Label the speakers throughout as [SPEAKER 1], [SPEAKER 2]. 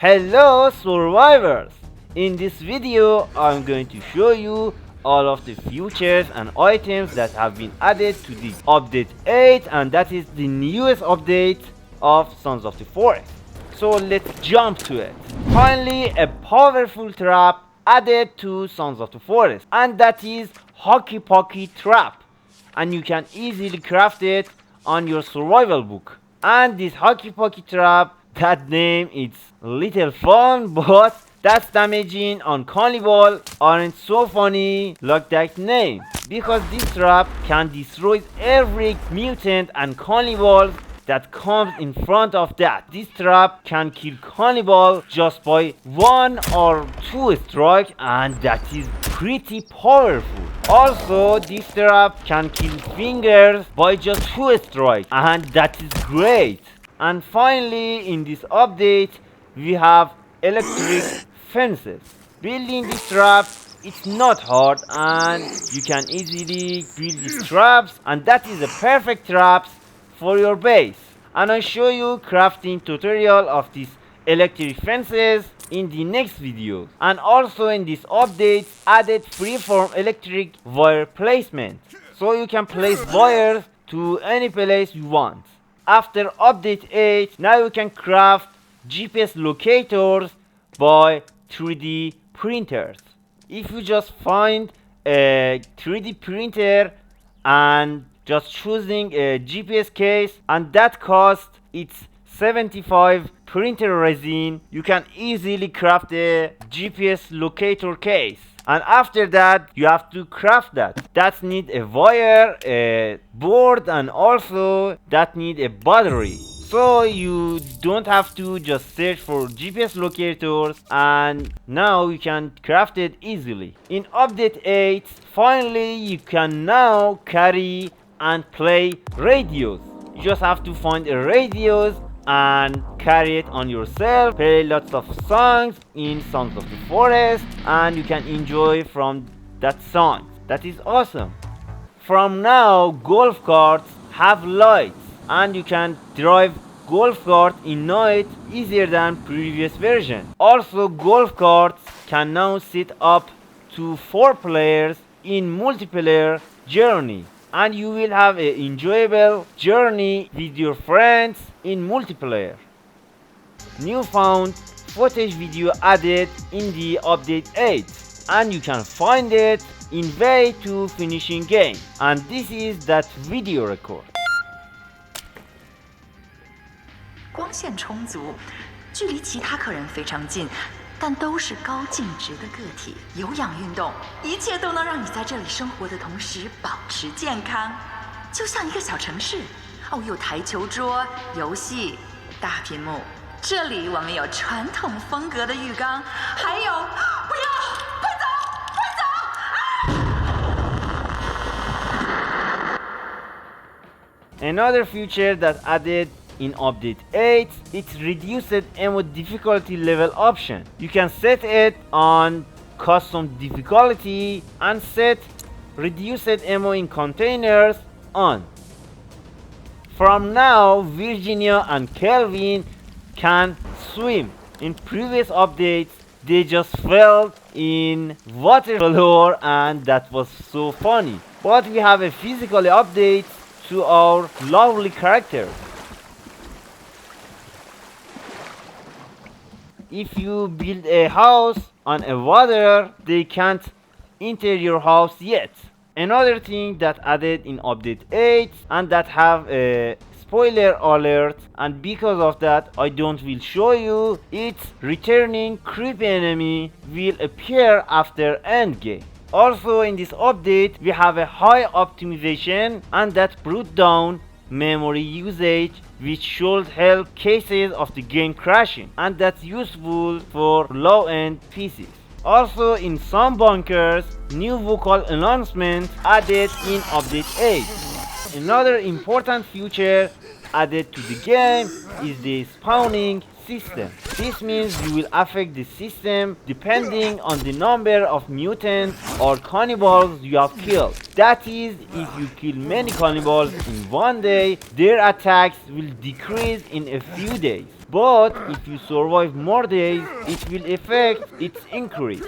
[SPEAKER 1] Hello survivors! In this video I'm going to show you all of the features and items that have been added to the update 8, and that is the newest update of Sons of the Forest. So let's jump to it. Finally, a powerful trap added to Sons of the Forest, and that is Hockey Pocky Trap, and you can easily craft it on your survival book. And this Hockey Pocky Trap, that name is little fun, but that's damaging on cannibal aren't so funny like that name, because this trap can destroy every mutant and cannibal that comes in front of that. This trap can kill cannibal just by 1 or 2 strikes, and that is pretty powerful. Also, this trap can kill fingers by just 2 strikes, and that is great. And finally, in this update we have electric fences. Building this trap, it's not hard, and you can easily build these traps, and that is a perfect traps for your base. And I'll show you crafting tutorial of these electric fences in the next video. And also in this update added freeform electric wire placement, so you can place wires to any place you want. After update 8, now you can craft GPS locators by 3D printers. If you just find a 3D printer and just choosing a GPS case, and that cost it's 75 printer resin, you can easily craft a GPS locator case. And after that you have to craft that need a wire, a board, and also that need a battery. So you don't have to just search for GPS locators, and now you can craft it easily. In update 8, finally you can now carry and play radios. You just have to find a radios and carry it on yourself, play lots of songs in Sons of the Forest, and you can enjoy from that song. That is awesome. From now, golf carts have lights, and you can drive golf cart in night easier than previous version. Also, golf carts can now sit up to 4 players in multiplayer journey, and you will have an enjoyable journey with your friends in multiplayer. Newfound footage video added in the update 8, and you can find it in way to finishing game, and this is that video record.
[SPEAKER 2] 光线充足，距离其他客人非常近，但都是高净值的个体。有氧运动，一切都能让你在这里生活的同时保持健康，就像一个小城市。哦，有台球桌、游戏、大屏幕。这里我们有传统风格的浴缸，还有，不要，快走，快
[SPEAKER 1] 走！ Another feature that added in update 8, it's reduced ammo difficulty level option. You can set it on custom difficulty and set reduced ammo in containers on. From now, Virginia and Kelvin can swim. In previous updates they just fell in water floor, and that was so funny. But we have a physical update to our lovely characters. If you build a house on a water, they can't enter your house yet. Another thing that added in update 8, and that have a spoiler alert, and because of that I don't will show you, it's returning creepy enemy will appear after end game. Also in this update we have a high optimization, and that brought down memory usage, which should help cases of the game crashing, and that's useful for low-end PCs. Also in some bunkers, new vocal announcement added in update 8. Another important feature added to the game is the spawning system. This means you will affect the system depending on the number of mutants or cannibals you have killed. That is, if you kill many cannibals in one day, their attacks will decrease in a few days. But if you survive more days, it will affect its increase.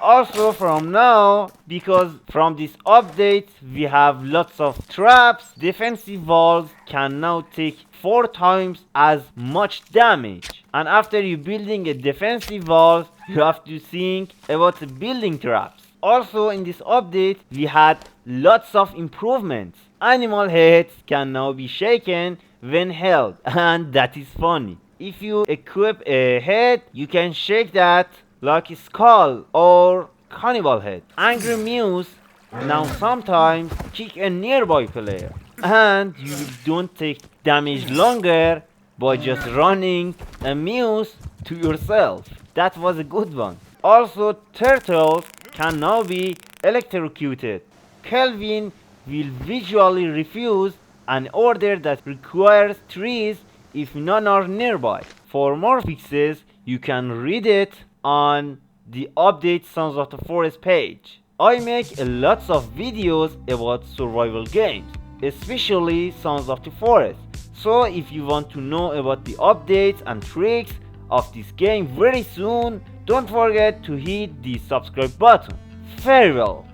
[SPEAKER 1] Also from now, because from this update we have lots of traps, defensive walls can now take 4 times as much damage. And after you building a defensive wall, you have to think about the building traps. Also in this update we had lots of improvements. Animal heads can now be shaken when held, and that is funny. If you equip a head, you can shake that like a skull or cannibal head. Angry Muse now sometimes kick a nearby player, and you don't take damage longer by just running a muse to yourself. That was a good one. Also, turtles can now be electrocuted. Kelvin will visually refuse an order that requires trees if none are nearby. For more fixes, you can read it on the update Sons of the Forest page. I make lots of videos about survival games, especially Sons of the Forest. So if you want to know about the updates and tricks of this game very soon, don't forget to hit the subscribe button. Farewell.